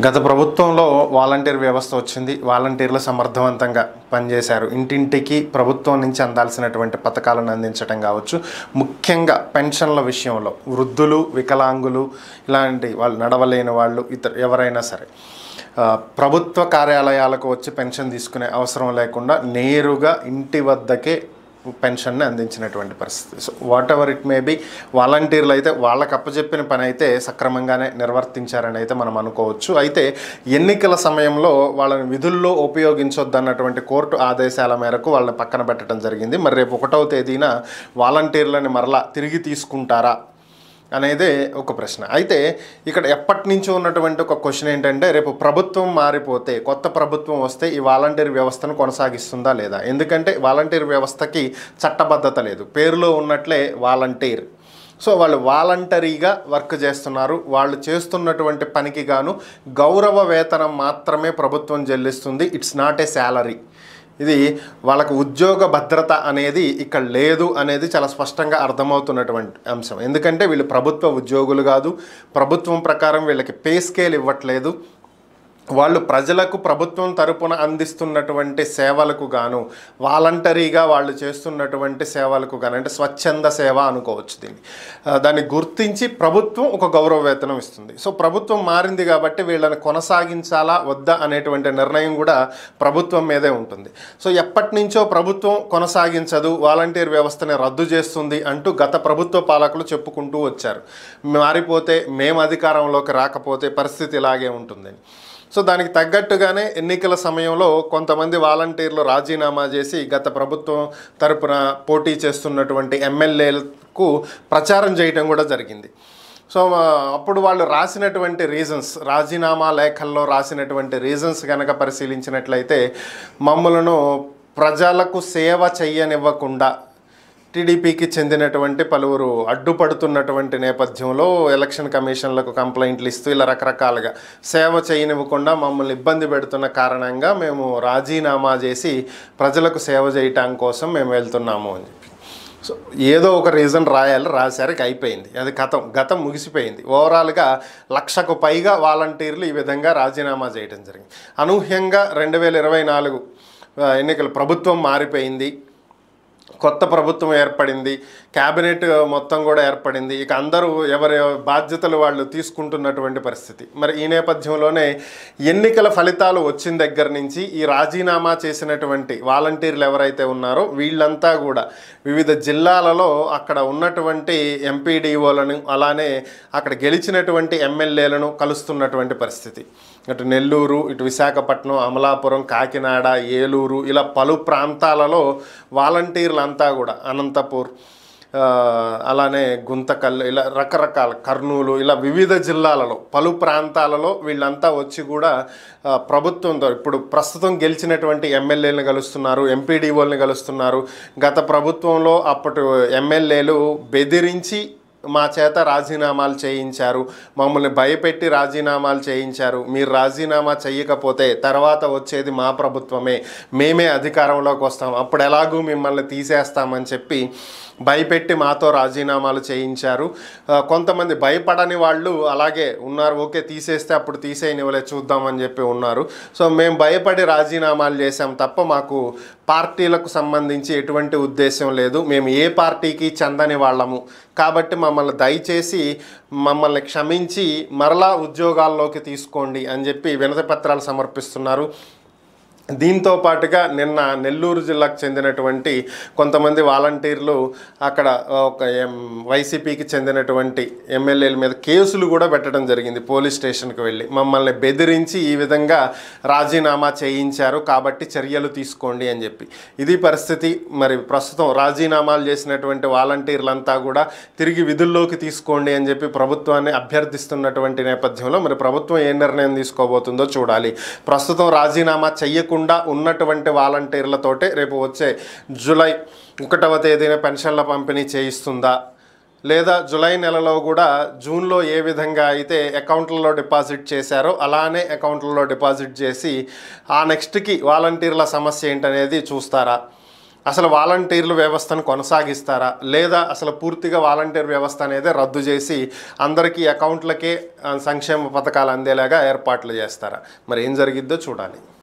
గత ప్రభుత్వంలో వాలంటీర్ వ్యవస్థ వచ్చింది. వాలంటీర్లు సమర్థవంతంగా పనిచేశారు. ఇంటింటికి ప్రభుత్వం నుంచి అందాల్సినటువంటి పథకాలను అందించడం కావచ్చు, ముఖ్యంగా పెన్షన్ల విషయంలో వృద్ధులు, వికలాంగులు, ఇలాంటి వాళ్ళు నడవలేని వాళ్ళు ఎవరైనా సరే ప్రభుత్వ కార్యాలయాలకు వచ్చి పెన్షన్ తీసుకునే అవసరం లేకుండా నేరుగా ఇంటి వద్దకే పెన్షన్ని అందించినటువంటి పరిస్థితి. So what ever it may be, వాలంటీర్లు అయితే వాళ్ళకి అప్పచెప్పిన పని అయితే సక్రమంగానే నిర్వర్తించారని అయితే మనం అనుకోవచ్చు. అయితే ఎన్నికల సమయంలో వాళ్ళని విధుల్లో ఉపయోగించొద్దన్నటువంటి కోర్టు ఆదేశాల మేరకు వాళ్ళని పక్కన పెట్టడం జరిగింది. మరి రేపు 1వ తేదీన వాలంటీర్లని మరలా తిరిగి తీసుకుంటారా అనేదే ఒక ప్రశ్న. అయితే ఇక్కడ ఎప్పటి నుంచో ఉన్నటువంటి ఒక క్వశ్చన్ ఏంటంటే, రేపు ప్రభుత్వం మారిపోతే, కొత్త ప్రభుత్వం వస్తే ఈ వాలంటీర్ వ్యవస్థను కొనసాగిస్తుందా లేదా? ఎందుకంటే వాలంటీర్ వ్యవస్థకి చట్టబద్ధత లేదు. పేరులో ఉన్నట్లే వాలంటీర్. సో వాళ్ళు వాలంటరీగా వర్క్ చేస్తున్నారు. వాళ్ళు చేస్తున్నటువంటి పనికి గాను గౌరవ వేతనం మాత్రమే ప్రభుత్వం చెల్లిస్తుంది. It's not a salary. ఇది వాళ్ళకు ఉద్యోగ భద్రత అనేది ఇక్కడ లేదు అనేది చాలా స్పష్టంగా అర్థమవుతున్నటువంటి అంశం. ఎందుకంటే వీళ్ళు ప్రభుత్వ ఉద్యోగులు కాదు. ప్రభుత్వం ప్రకారం వీళ్ళకి పే స్కేల్ ఇవ్వట్లేదు. వాళ్ళు ప్రజలకు ప్రభుత్వం తరపున అందిస్తున్నటువంటి సేవలకు గాను, వాలంటరీగా వాళ్ళు చేస్తున్నటువంటి సేవలకు గాను, అంటే స్వచ్ఛంద సేవ అనుకోవచ్చు దీన్ని. దాన్ని గుర్తించి ప్రభుత్వం ఒక గౌరవ వేతనం ఇస్తుంది. సో ప్రభుత్వం మారింది కాబట్టి వీళ్ళని కొనసాగించాలా వద్దా అనేటువంటి నిర్ణయం కూడా ప్రభుత్వం మీదే ఉంటుంది. సో ఎప్పటి నుంచో ప్రభుత్వం కొనసాగించదు, వాలంటీర్ వ్యవస్థని రద్దు చేస్తుంది అంటూ గత ప్రభుత్వ పాలకులు చెప్పుకుంటూ వచ్చారు. మారిపోతే, మేము అధికారంలోకి రాకపోతే పరిస్థితి ఇలాగే ఉంటుందని. సో దానికి తగ్గట్టుగానే ఎన్నికల సమయంలో కొంతమంది వాలంటీర్లు రాజీనామా చేసి గత ప్రభుత్వం తరపున పోటీ చేస్తున్నటువంటి ఎమ్మెల్యేలకు ప్రచారం చేయడం కూడా జరిగింది. సో అప్పుడు వాళ్ళు రాసినటువంటి రీజన్స్, రాజీనామా లేఖల్లో రాసినటువంటి రీజన్స్ కనుక పరిశీలించినట్లయితే, మమ్మలను ప్రజలకు సేవ చెయ్యనివ్వకుండా టీడీపీకి చెందినటువంటి పలువురు అడ్డుపడుతున్నటువంటి నేపథ్యంలో ఎలక్షన్ కమిషన్లకు కంప్లైంట్లు ఇస్తూ ఇలా రకరకాలుగా సేవ చేయనివ్వకుండా మమ్మల్ని ఇబ్బంది పెడుతున్న కారణంగా మేము రాజీనామా చేసి ప్రజలకు సేవ చేయటం కోసం మేము వెళ్తున్నాము అని చెప్పి. సో ఏదో ఒక రీజన్ రాశారు, అయిపోయింది. అది గతం ముగిసిపోయింది. ఓవరాల్గా 1,00,000కు పైగా వాలంటీర్లు ఈ విధంగా రాజీనామా చేయడం జరిగింది. అనూహ్యంగా 2024 ఎన్నికలు ప్రభుత్వం మారిపోయింది, కొత్త ప్రభుత్వం ఏర్పడింది, క్యాబినెట్ మొత్తం కూడా ఏర్పడింది. ఇక అందరూ ఎవరి బాధ్యతలు వాళ్ళు తీసుకుంటున్నటువంటి పరిస్థితి. మరి ఈ నేపథ్యంలోనే ఎన్నికల ఫలితాలు వచ్చిన దగ్గర నుంచి ఈ రాజీనామా చేసినటువంటి వాలంటీర్లు ఎవరైతే ఉన్నారో వీళ్ళంతా కూడా వివిధ జిల్లాలలో అక్కడ ఉన్నటువంటి ఎంపీడీఓలను, అలానే అక్కడ గెలిచినటువంటి ఎమ్మెల్యేలను కలుస్తున్నటువంటి పరిస్థితి. అటు నెల్లూరు, ఇటు విశాఖపట్నం, అమలాపురం, కాకినాడ, ఏలూరు, ఇలా పలు ప్రాంతాలలో వాలంటీర్లంతా కూడా, అనంతపూర్, అలానే గుంతకల్, ఇలా రకరకాల కర్నూలు, ఇలా వివిధ జిల్లాలలో పలు ప్రాంతాలలో వీళ్ళంతా వచ్చి కూడా ప్రభుత్వంతో ఇప్పుడు ప్రస్తుతం గెలిచినటువంటి ఎమ్మెల్యేలను కలుస్తున్నారు, ఎంపీడీఓల్ని కలుస్తున్నారు. గత ప్రభుత్వంలో అప్పటి ఎమ్మెల్యేలు బెదిరించి మా చేత రాజీనామాలు చేయించారు, మమ్మల్ని భయపెట్టి రాజీనామాలు చేయించారు, మీరు రాజీనామా చేయకపోతే తర్వాత వచ్చేది మా ప్రభుత్వమే, మేమే అధికారంలోకి వస్తాం, అప్పుడు ఎలాగూ మిమ్మల్ని తీసేస్తామని చెప్పి భయపెట్టి మాతో రాజీనామాలు చేయించారు. కొంతమంది భయపడని వాళ్ళు అలాగే ఉన్నారు, ఓకే తీసేస్తే అప్పుడు తీసేయనివ్వలే చూద్దామని చెప్పి ఉన్నారు. సో మేము భయపడి రాజీనామాలు చేసాం తప్ప మాకు పార్టీలకు సంబంధించి ఎటువంటి ఉద్దేశం లేదు, మేము ఏ పార్టీకి చెందని వాళ్ళము కాబట్టి దయచేసి మమ్మల్ని క్షమించి మరలా ఉద్యోగాల్లోకి తీసుకోండి అని చెప్పి వినతి పత్రాలు సమర్పిస్తున్నారు. దీంతో పాటుగా నిన్న నెల్లూరు జిల్లాకు చెందినటువంటి కొంతమంది వాలంటీర్లు అక్కడ ఒక వైసీపీకి చెందినటువంటి ఎమ్మెల్యేల మీద కేసులు కూడా పెట్టడం జరిగింది. పోలీస్ స్టేషన్కి వెళ్ళి మమ్మల్ని బెదిరించి ఈ విధంగా రాజీనామా చేయించారు కాబట్టి చర్యలు తీసుకోండి అని చెప్పి. ఇది పరిస్థితి. మరి ప్రస్తుతం రాజీనామాలు చేసినటువంటి వాలంటీర్లంతా కూడా తిరిగి విధుల్లోకి తీసుకోండి అని చెప్పి ప్రభుత్వాన్ని అభ్యర్థిస్తున్నటువంటి నేపథ్యంలో మరి ప్రభుత్వం ఏ నిర్ణయం తీసుకోబోతుందో చూడాలి. ప్రస్తుతం రాజీనామా చెయ్యకుండా ఉన్నటువంటి వాలంటీర్లతోటే రేపు వచ్చే జూలై 1వ తేదీన పెన్షన్ల పంపిణీ చేయిస్తుందా, లేదా జూలై నెలలో కూడా జూన్లో ఏ విధంగా అయితే అకౌంట్లలో డిపాజిట్ చేశారో అలానే అకౌంట్లలో డిపాజిట్ చేసి ఆ నెక్స్ట్కి వాలంటీర్ల సమస్య ఏంటనేది చూస్తారా? అసలు వాలంటీర్ల వ్యవస్థను కొనసాగిస్తారా, లేదా అసలు పూర్తిగా వాలంటీర్ వ్యవస్థ అనేది రద్దు చేసి అందరికీ అకౌంట్లకే సంక్షేమ పథకాలు అందేలాగా ఏర్పాట్లు చేస్తారా? మరి ఏం జరిగిద్దో చూడాలి.